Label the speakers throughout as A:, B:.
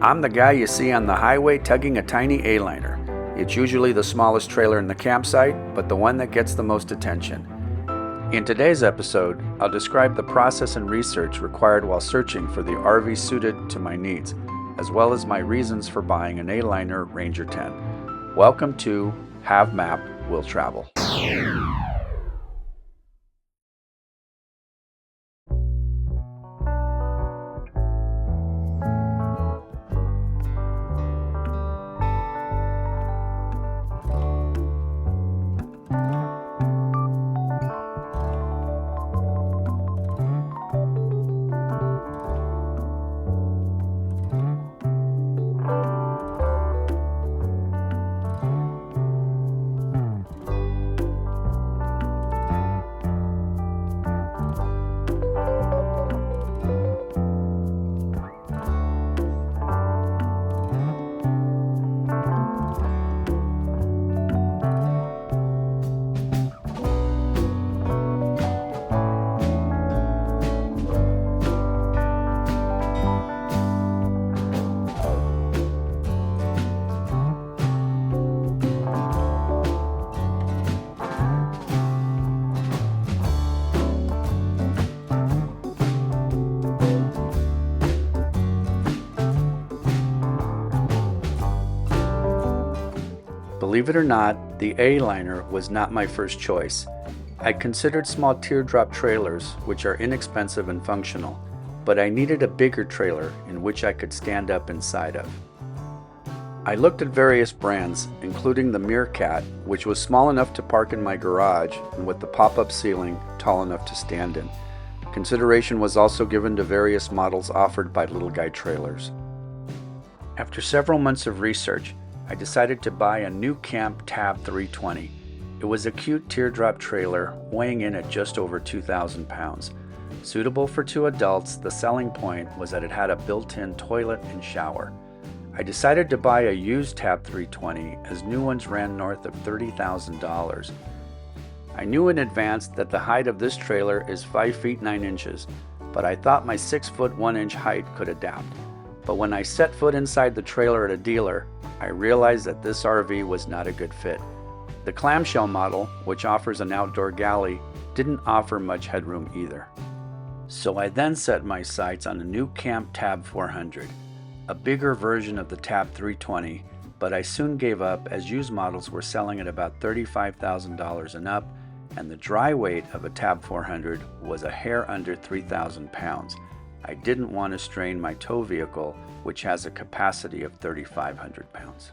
A: I'm the guy you see on the highway tugging a tiny A-liner. It's usually the smallest trailer in the campsite, but the one that gets the most attention. In today's episode, I'll describe the process and research required while searching for the RV suited to my needs, as well as my reasons for buying an Aliner Ranger 10. Welcome to Have Map, Will Travel. Believe it or not, the A-liner was not my first choice. I considered small teardrop trailers, which are inexpensive and functional, but I needed a bigger trailer in which I could stand up inside of. I looked at various brands, including the Meerkat, which was small enough to park in my garage and with the pop-up ceiling tall enough to stand in. Consideration was also given to various models offered by Little Guy Trailers. After several months of research, I decided to buy a new Camp Tab 320. It was a cute teardrop trailer weighing in at just over 2,000 pounds. Suitable for two adults, the selling point was that it had a built-in toilet and shower. I decided to buy a used Tab 320 as new ones ran north of $30,000. I knew in advance that the height of this trailer is 5 feet 9 inches, but I thought my 6 foot 1 inch height could adapt. But when I set foot inside the trailer at a dealer, I realized that this RV was not a good fit. The clamshell model, which offers an outdoor galley, didn't offer much headroom either. So I then set my sights on a new Camp Tab 400, a bigger version of the Tab 320, but I soon gave up as used models were selling at about $35,000 and up, and the dry weight of a Tab 400 was a hair under 3,000 pounds. I didn't want to strain my tow vehicle, which has a capacity of 3,500 pounds.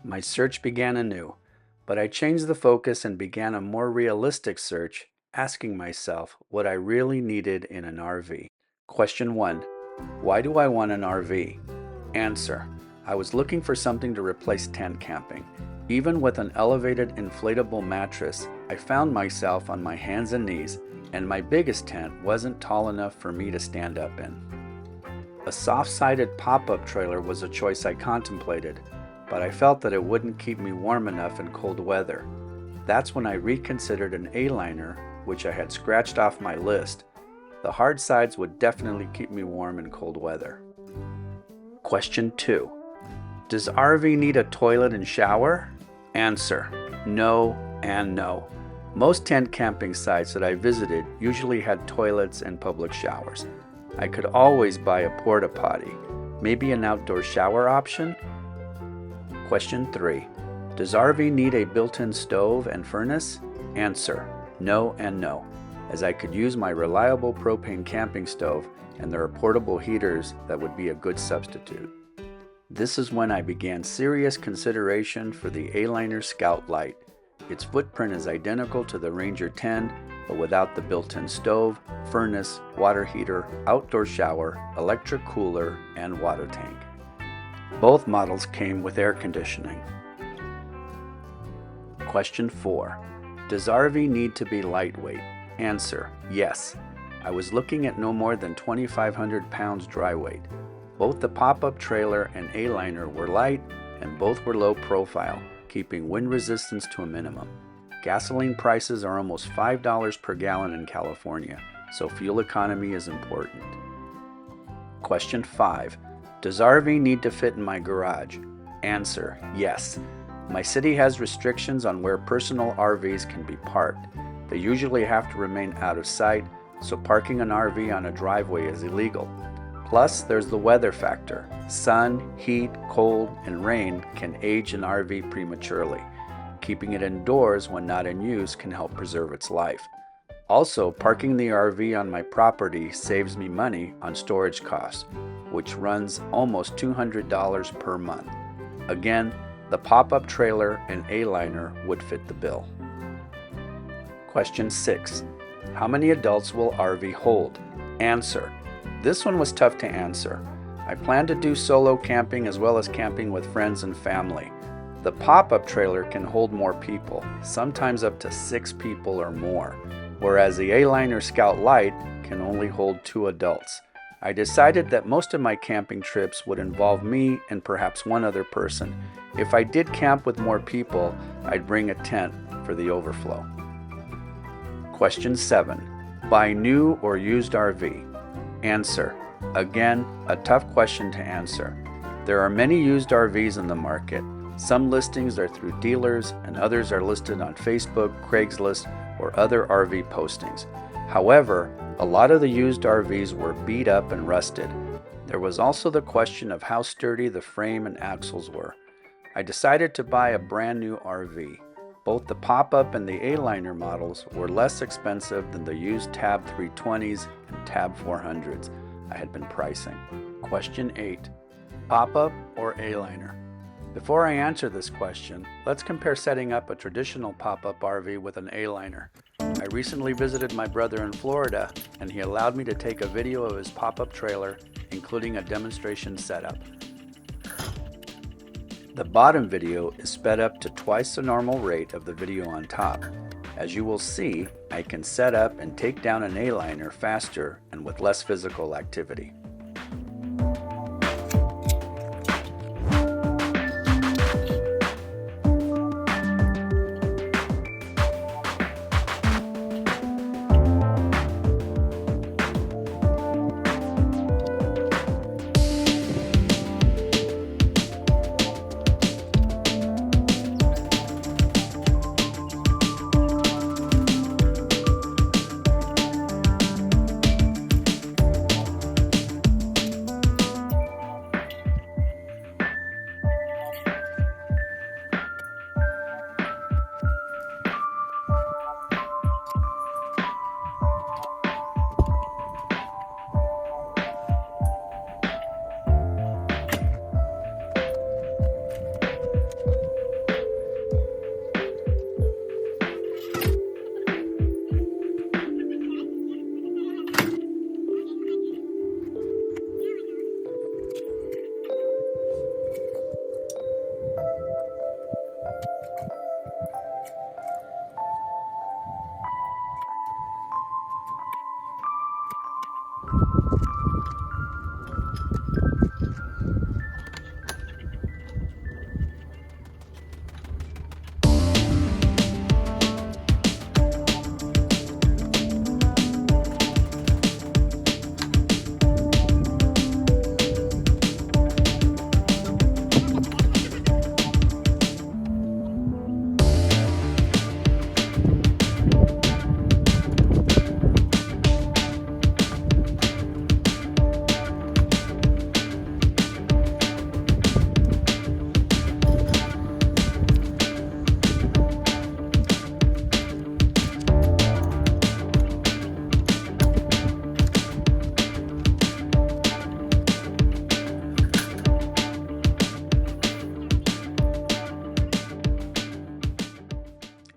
A: My search began anew, but I changed the focus and began a more realistic search, asking myself what I really needed in an RV. Question 1. Why do I want an RV? Answer. I was looking for something to replace tent camping. Even with an elevated inflatable mattress, I found myself on my hands and knees, and my biggest tent wasn't tall enough for me to stand up in. A soft-sided pop-up trailer was a choice I contemplated, but I felt that it wouldn't keep me warm enough in cold weather. That's when I reconsidered an A-liner, which I had scratched off my list. The hard sides would definitely keep me warm in cold weather. Question 2. Does RV need a toilet and shower? Answer. No and no. Most tent camping sites that I visited usually had toilets and public showers. I could always buy a porta potty, maybe an outdoor shower option. Question 3. Does RV need a built-in stove and furnace? Answer. No and no, as I could use my reliable propane camping stove and there are portable heaters that would be a good substitute. This is when I began serious consideration for the Aliner Scout Lite. Its footprint is identical to the Ranger 10, but without the built-in stove, furnace, water heater, outdoor shower, electric cooler, and water tank. Both models came with air conditioning. Question 4. Does RV need to be lightweight? Answer. Yes. I was looking at no more than 2,500 pounds dry weight. Both the pop-up trailer and A-liner were light, and both were low profile, keeping wind resistance to a minimum. Gasoline prices are almost $5 per gallon in California, so fuel economy is important. Question 5. Does RV need to fit in my garage? Answer: yes. My city has restrictions on where personal RVs can be parked. They usually have to remain out of sight, so parking an RV on a driveway is illegal. Plus, there's the weather factor. Sun, heat, cold, and rain can age an RV prematurely. Keeping it indoors when not in use can help preserve its life. Also, parking the RV on my property saves me money on storage costs, which runs almost $200 per month. Again, the pop-up trailer and A-liner would fit the bill. Question 6. How many adults will RV hold? Answer: this one was tough to answer. I plan to do solo camping as well as camping with friends and family. The pop-up trailer can hold more people, sometimes up to 6 people or more, whereas the A-liner Scout Lite can only hold 2 adults. I decided that most of my camping trips would involve me and perhaps one other person. If I did camp with more people, I'd bring a tent for the overflow. Question 7. Buy new or used RV? Answer: again, a tough question to answer. There are many used RVs in the market. Some listings are through dealers and others are listed on Facebook, Craigslist, or other RV postings. However, a lot of the used RVs were beat up and rusted. There was also the question of how sturdy the frame and axles were. I decided to buy a brand new RV. Both the pop-up and the A-liner models were less expensive than the used Tab 320s and Tab 400s I had been pricing. Question 8. Pop-up or A-liner? Before I answer this question, let's compare setting up a traditional pop-up RV with an A-liner. I recently visited my brother in Florida, and he allowed me to take a video of his pop-up trailer, including a demonstration setup. The bottom video is sped up to twice the normal rate of the video on top. As you will see, I can set up and take down an A-liner faster and with less physical activity.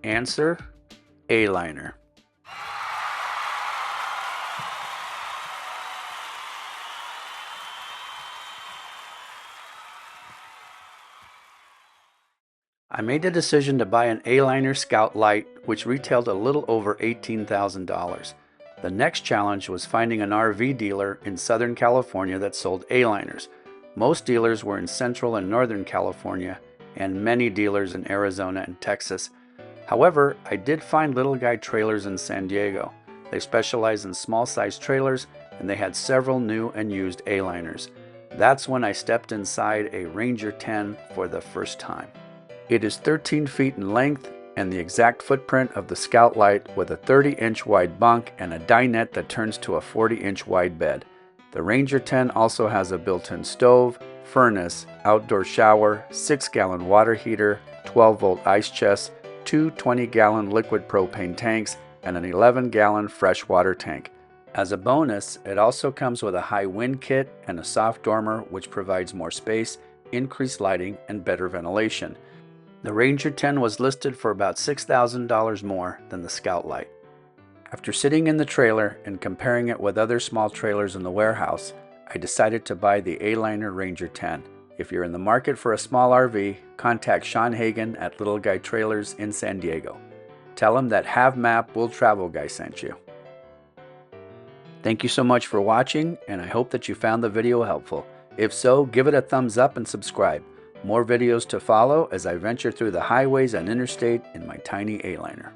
A: Answer: A-liner. I made the decision to buy an A-liner Scout Lite, which retailed a little over $18,000. The next challenge was finding an RV dealer in Southern California that sold A-liners. Most dealers were in Central and Northern California, and many dealers in Arizona and Texas. However, I did find Little Guy Trailers in San Diego. They specialize in small-sized trailers and they had several new and used A-liners. That's when I stepped inside a Ranger 10 for the first time. It is 13 feet in length and the exact footprint of the Scout Lite, with a 30-inch wide bunk and a dinette that turns to a 40-inch wide bed. The Ranger 10 also has a built-in stove, furnace, outdoor shower, 6-gallon water heater, 12-volt ice chest, two 20-gallon liquid propane tanks, and an 11-gallon fresh water tank. As a bonus, it also comes with a high wind kit and a soft dormer, which provides more space, increased lighting, and better ventilation. The Ranger 10 was listed for about $6,000 more than the Scout Lite. After sitting in the trailer and comparing it with other small trailers in the warehouse, I decided to buy the Aliner Ranger 10. If you're in the market for a small RV, contact Sean Hagan at Little Guy Trailers in San Diego. Tell him that Have Map Will Travel Guy sent you. Thank you so much for watching, and I hope that you found the video helpful. If so, give it a thumbs up and subscribe. More videos to follow as I venture through the highways and interstate in my tiny A-liner.